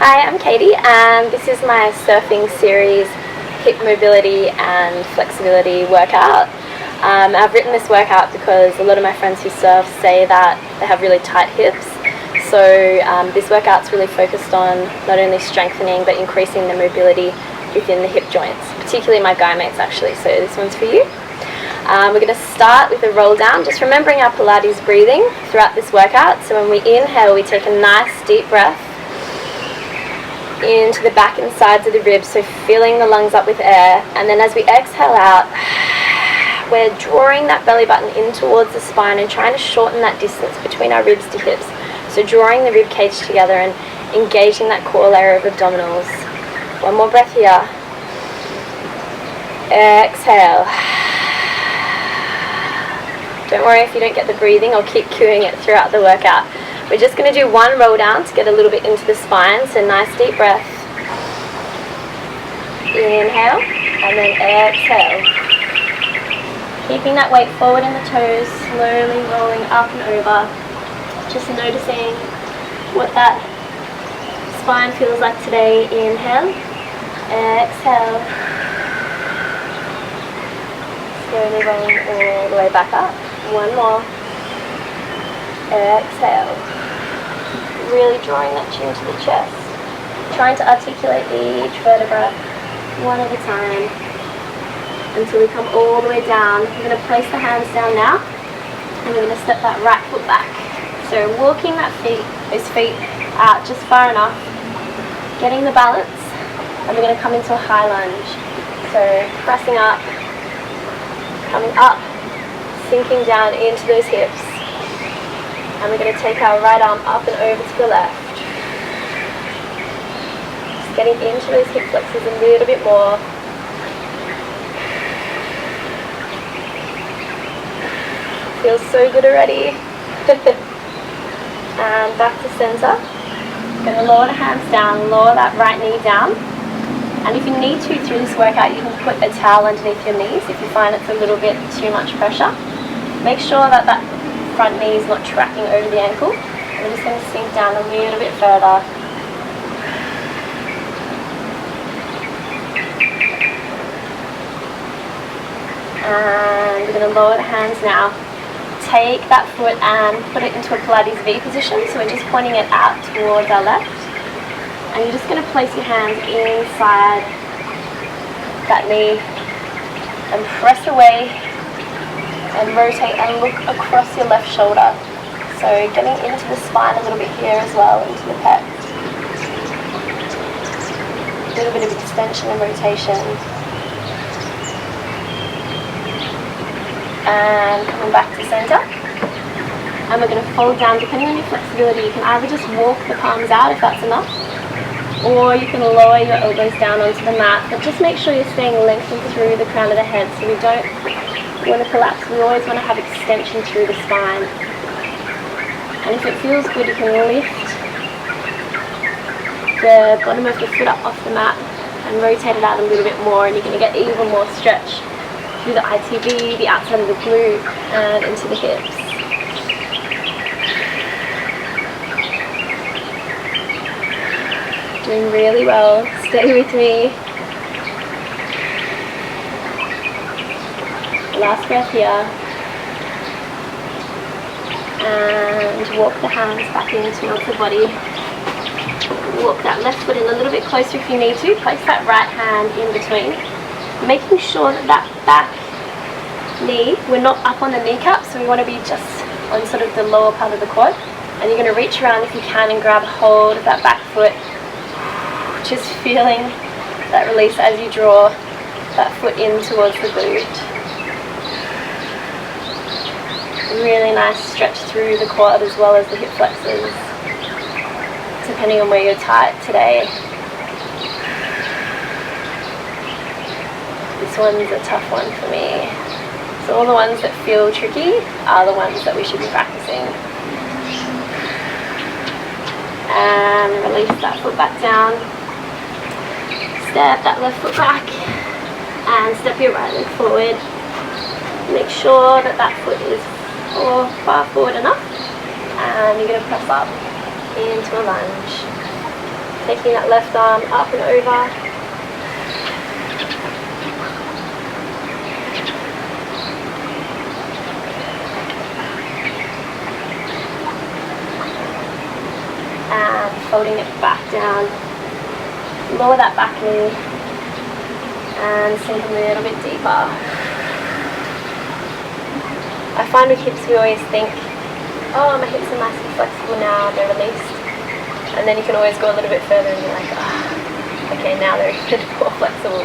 Hi, I'm Caity, and this is my surfing series hip mobility and flexibility workout. I've written this workout because a lot of my friends who surf say that they have really tight hips. So this workout's really focused on not only strengthening but increasing the mobility within the hip joints, particularly my guy mates actually, so this one's for you. We're going to start with a roll down, just remembering our Pilates breathing throughout this workout. So when we inhale, we take a nice deep breath into the back and sides of the ribs, so filling the lungs up with air, and then as we exhale out, we're drawing that belly button in towards the spine and trying to shorten that distance between our ribs to hips, so drawing the rib cage together and engaging that core layer of abdominals. One more breath here. Exhale. Don't worry if you don't get the breathing, I'll keep cueing it throughout the workout. We're just going to do one roll down to get a little bit into the spine, so nice deep breath. Inhale, and then exhale. Keeping that weight forward in the toes, slowly rolling up and over. Just noticing what that spine feels like today. Inhale, exhale. Slowly rolling all the way back up. One more. Exhale. Really drawing that chin to the chest. Trying to articulate each vertebra one at a time until we come all the way down. We're going to place the hands down now, and we're going to step that right foot back. So walking those feet out just far enough, getting the balance, and we're going to come into a high lunge. So pressing up, coming up, sinking down into those hips. And we're going to take our right arm up and over to the left. Just getting into those hip flexors a little bit more. Feels so good already. And back to center. Going to lower the hands down, lower that right knee down. And if you need to through this workout, you can put a towel underneath your knees if you find it's a little bit too much pressure. Make sure that that front knee is not tracking over the ankle. We're just going to sink down a little bit further. And we're going to lower the hands now. Take that foot and put it into a Pilates V position, so we're just pointing it out towards our left. And you're just going to place your hands inside that knee and press away and rotate and look across your left shoulder. So getting into the spine a little bit here as well, into the pec. A little bit of extension and rotation. And coming back to center. And we're going to fold down. Depending on your flexibility, you can either just walk the palms out if that's enough, or you can lower your elbows down onto the mat, but just make sure you're staying lengthened through the crown of the head, so we don't want to collapse. We always want to have extension through the spine. And if it feels good, you can lift the bottom of the foot up off the mat and rotate it out a little bit more, and you're going to get even more stretch through the ITB, the outside of the glute, and into the hips. Doing really well. Stay with me. Last breath here. And walk the hands back in towards the body. Walk that left foot in a little bit closer if you need to. Place that right hand in between. Making sure that that back knee, we're not up on the kneecap, so we want to be just on sort of the lower part of the quad. And you're going to reach around if you can and grab hold of that back foot. Just feeling that release as you draw that foot in towards the glute. Really nice stretch through the quad as well as the hip flexors, depending on where you're tight today. This one's a tough one for me. So all the ones that feel tricky are the ones that we should be practicing. And release that foot back down. Step that left foot back and step your right leg forward. Make sure that that foot is far forward enough, and you're going to press up into a lunge. Taking that left arm up and over. And folding it back down. Lower that back knee and sink a little bit deeper. I find with hips we always think, oh, my hips are nice and flexible now, they're released. And then you can always go a little bit further and you're like, oh, okay, now they're even more flexible.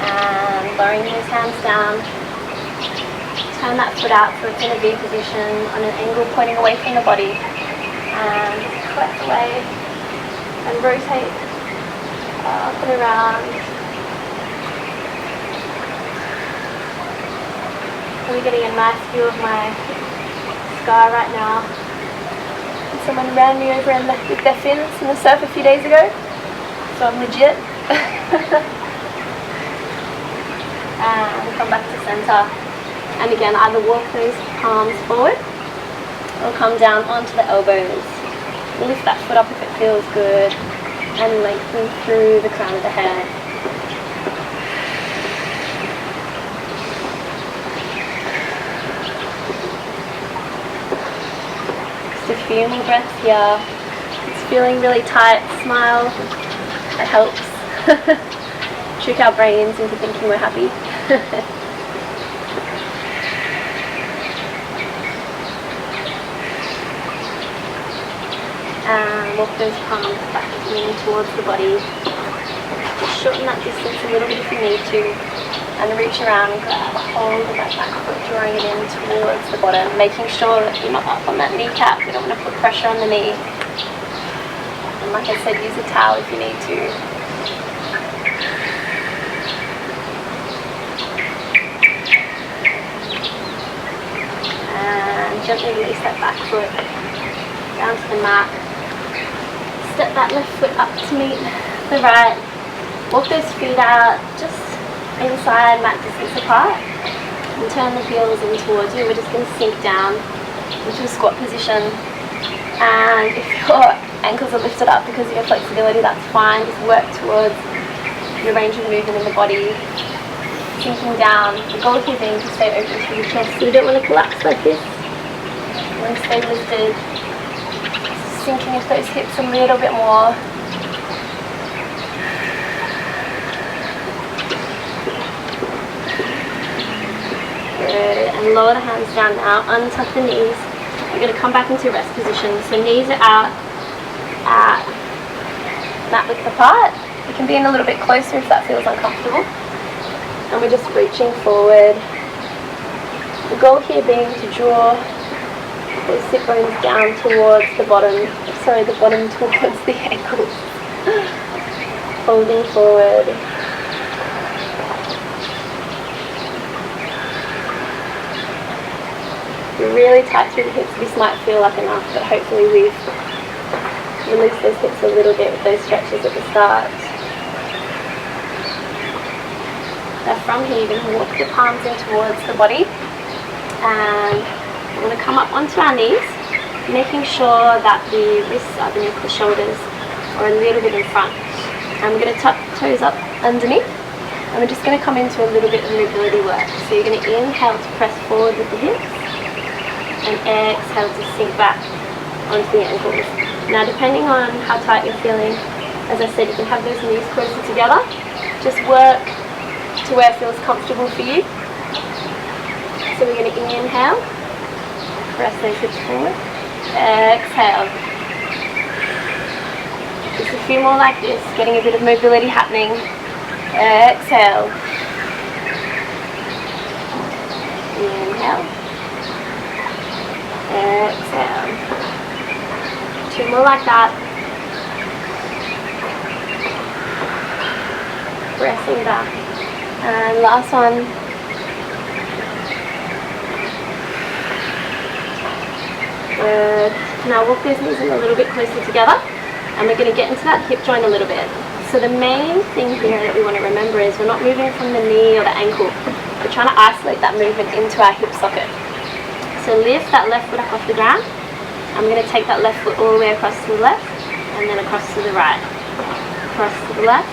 And lowering those hands down. Turn that foot out so it's in a V position on an angle pointing away from the body. And collect away and rotate up and around. We're getting a nice view of my scar right now. And someone ran me over and left with their fins in the surf a few days ago, so I'm legit. And come back to center. And again, either walk those palms forward or come down onto the elbows. Lift that foot up if it feels good and lengthen through the crown of the head. Just a few more breaths here. It's feeling really tight. Smile. It helps. Trick our brains into thinking we're happy. And walk those palms back in towards the body. Just shorten that distance a little bit if you need to. And reach around and grab a hold of that back foot, drawing it in towards the bottom, making sure that you're not up on that kneecap. We don't want to put pressure on the knee. And like I said, use a towel if you need to. And gently release that back foot down to the mat. Step that left foot up to meet the right. Walk those feet out just inside mat distance apart. And turn the heels in towards you. We're just going to sink down into a squat position. And if your ankles are lifted up because of your flexibility, that's fine. Just work towards your range of movement in the body. Sinking down. The goal here being to stay open through your chest. So you don't want to collapse like this. You want to stay lifted. Sinking into those hips a little bit more. Good. And lower the hands down now. Untuck the knees. We're going to come back into rest position. So knees are out at mat width apart. You can be in a little bit closer if that feels uncomfortable. And we're just reaching forward. The goal here being to draw those sit bones down towards the bottom, the bottom towards the ankles. Folding forward. You're really tight through the hips. This might feel like enough, but hopefully we've released those hips a little bit with those stretches at the start. Now from here, you're going to walk the palms in towards the body. And we're going to come up onto our knees, making sure that the wrists are beneath the shoulders or a little bit in front. And we're going to tuck the toes up underneath. And we're just going to come into a little bit of mobility work. So you're going to inhale to press forward with the hips. And exhale to sink back onto the ankles. Now depending on how tight you're feeling, as I said, you can have those knees closer together. Just work to where it feels comfortable for you. So we're going to inhale. Press those hips forward. Exhale. Just a few more like this, getting a bit of mobility happening. Exhale. Inhale. Exhale. Two more like that. Pressing back. And last one. Good. Now walk those knees in a little bit closer together, and we're going to get into that hip joint a little bit. So the main thing here that we want to remember is we're not moving from the knee or the ankle. We're trying to isolate that movement into our hip socket. So lift that left foot up off the ground, I'm going to take that left foot all the way across to the left and then across to the right. Across to the left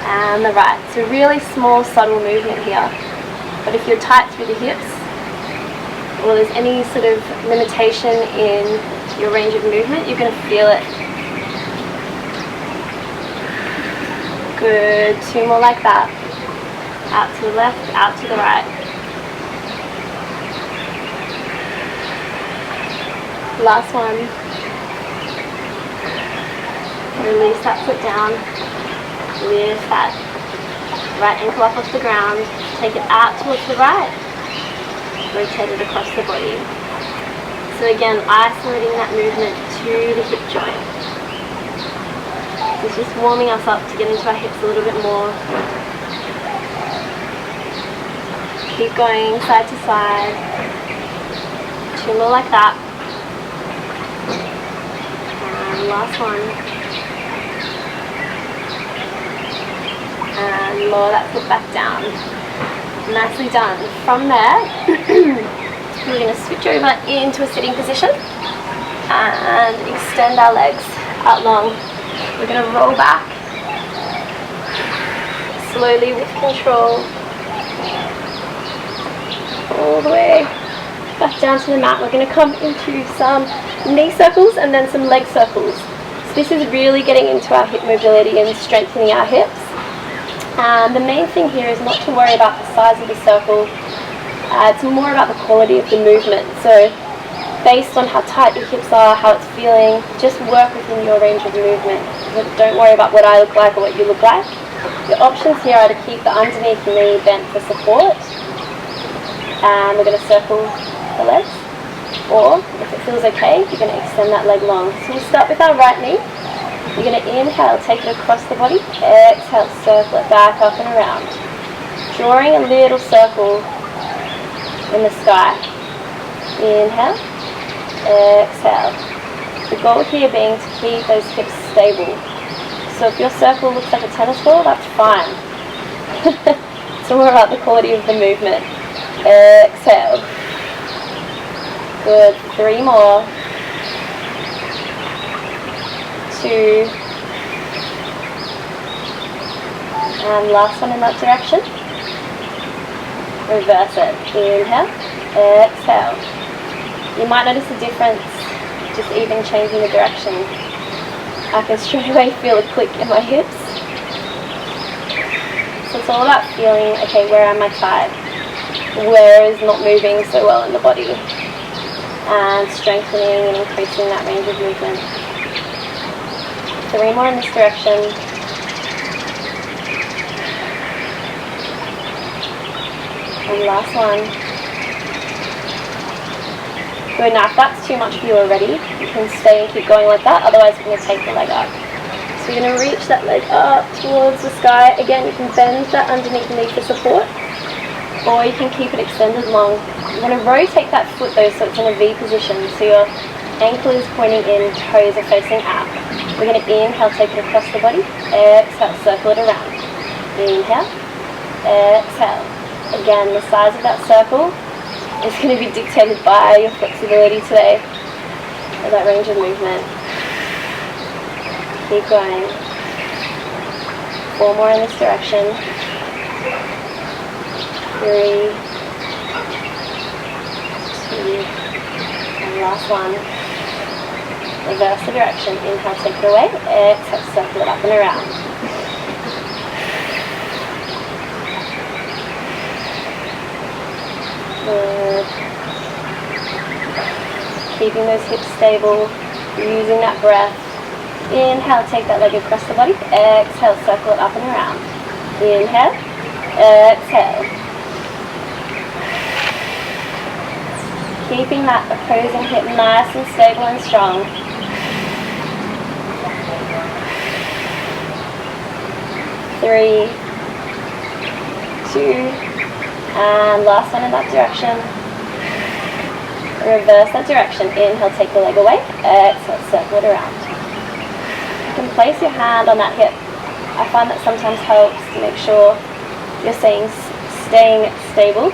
and the right. So really small, subtle movement here. But if you're tight through the hips, or there's any sort of limitation in your range of movement, you're going to feel it. Good. 2 more like that. Out to the left, out to the right. Last one. Release that foot down. Lift that right ankle up off the ground. Take it out towards the right. Rotate it across the body. So again, isolating that movement to the hip joint. It's just warming us up to get into our hips a little bit more. Keep going side to side. 2 more like that. And last one. And lower that foot back down. Nicely done. From there, we're going to switch over into a sitting position and extend our legs out long. We're going to roll back slowly with control all the way back down to the mat. We're going to come into some knee circles and then some leg circles. So this is really getting into our hip mobility and strengthening our hips. And the main thing here is not to worry about the size of the circle. It's more about the quality of the movement. So based on how tight your hips are, how it's feeling, just work within your range of movement. Don't worry about what I look like or what you look like. The options here are to keep the underneath knee bent for support. And we're going to circle the legs. Or, if it feels okay, you're going to extend that leg long. So we'll start with our right knee. You're going to inhale, take it across the body. Exhale, circle it back up and around. Drawing a little circle in the sky. Inhale. Exhale. The goal here being to keep those hips stable. So if your circle looks like a tennis ball, that's fine. It's more about the quality of the movement. Exhale. Good. 3 more. 2. And last one in that direction. Reverse it. Inhale. Exhale. You might notice a difference just even changing the direction. I can straight away feel a click in my hips. So it's all about feeling, okay, where am I tight? Where is not moving so well in the body? And strengthening and increasing that range of movement. 3 more in this direction. And last one. Good. Now if that's too much for you already, you can stay and keep going like that. Otherwise we're going to take the leg up. So you're going to reach that leg up towards the sky. Again, you can bend that underneath the knee for support. Or you can keep it extended long. You want to rotate that foot though so it's in a V position. So your ankle is pointing in, toes are facing out. We're going to inhale, take it across the body. Exhale, circle it around. Inhale. Exhale. Again, the size of that circle is going to be dictated by your flexibility today, or that range of movement. Keep going. 4 more in this direction. 3, 2, and last one. Reverse the direction. Inhale, take it away. Exhale, circle it up and around. Good. Keeping those hips stable, using that breath. Inhale, take that leg across the body. Exhale, circle it up and around. Inhale. Exhale. Keeping that opposing hip nice and stable and strong. 3, 2, and last one in that direction. Reverse that direction. Inhale, take the leg away. Exhale, circle it around. You can place your hand on that hip. I find that sometimes helps to make sure you're staying stable.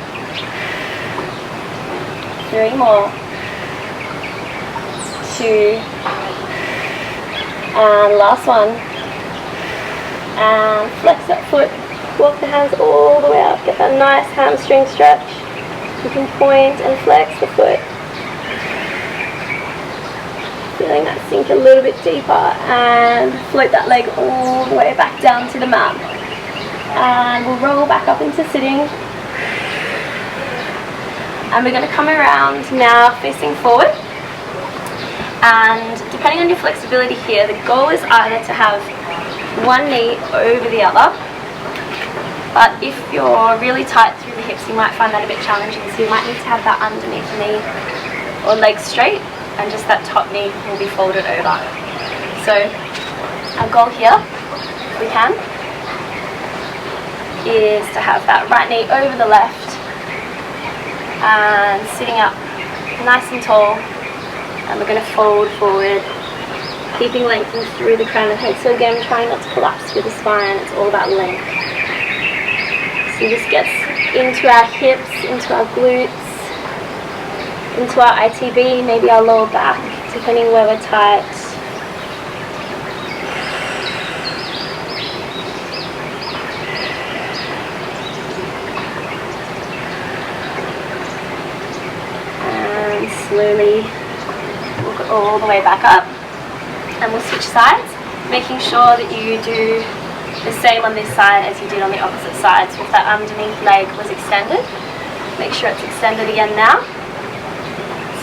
3 more. 2, and last one, and flex that foot, walk the hands all the way up, get that nice hamstring stretch. You can point and flex the foot, feeling that sink a little bit deeper, and float that leg all the way back down to the mat, and we'll roll back up into sitting. And we're going to come around now facing forward, and depending on your flexibility here, the goal is either to have one knee over the other, but if you're really tight through the hips you might find that a bit challenging, so you might need to have that underneath knee or leg straight, and just that top knee will be folded over. So our goal here, if we can, is to have that right knee over the left, and sitting up nice and tall, and we're going to fold forward, keeping lengthen through the crown of the head. So again, trying not to collapse through the spine, it's all about length. So this gets into our hips, into our glutes, into our ITB, maybe our lower back, depending where we're tight. Slowly walk it all the way back up, and we'll switch sides, making sure that you do the same on this side as you did on the opposite side. So if that underneath leg was extended, make sure it's extended again now.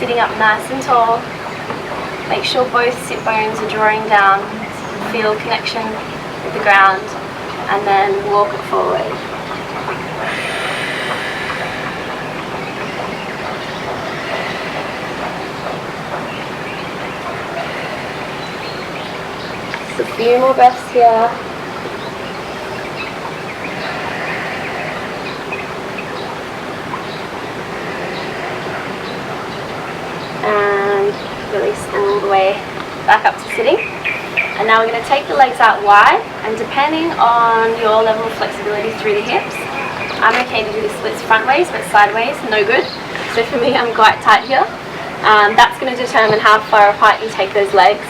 Sitting up nice and tall, make sure both sit bones are drawing down, so you can feel connection with the ground, and then walk it forward. A few more breaths here. And release all the way back up to sitting. And now we're going to take the legs out wide, and depending on your level of flexibility through the hips, I'm okay to do the splits front ways, but sideways, no good. So for me, I'm quite tight here. That's going to determine how far apart you take those legs.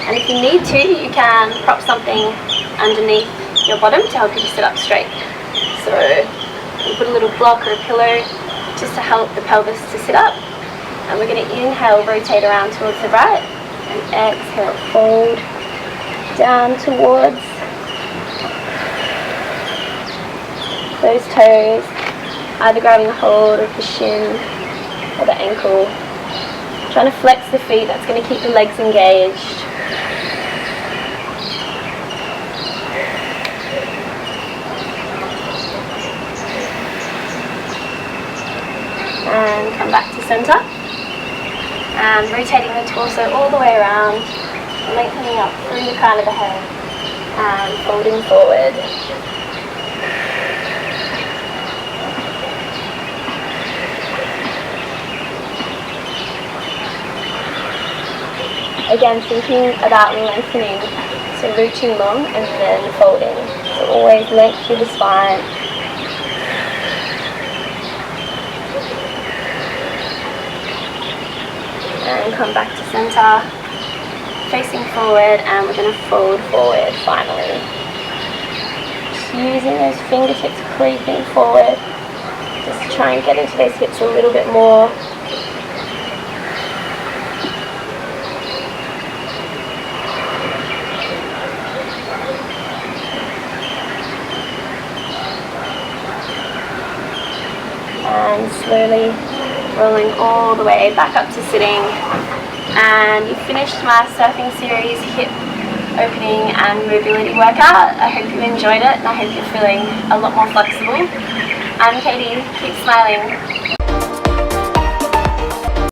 And if you need to, you can prop something underneath your bottom to help you to sit up straight. So you put a little block or a pillow just to help the pelvis to sit up. And we're going to inhale, rotate around towards the right, and exhale, fold down towards those toes, either grabbing a hold of the shin or the ankle. Trying to flex the feet, that's going to keep the legs engaged. And come back to center, and rotating the torso all the way around, lengthening up through the crown of the head, and folding forward. Again, thinking about lengthening, so reaching long and then folding. So always length through the spine. And come back to center, facing forward, and we're going to fold forward finally. Just using those fingertips, creeping forward, just to try and get into those hips a little bit more. And slowly rolling all the way back up to sitting. And you finished my surfing series hip opening and mobility workout. I hope you enjoyed it, and I hope you're feeling a lot more flexible. I'm Caity, keep smiling.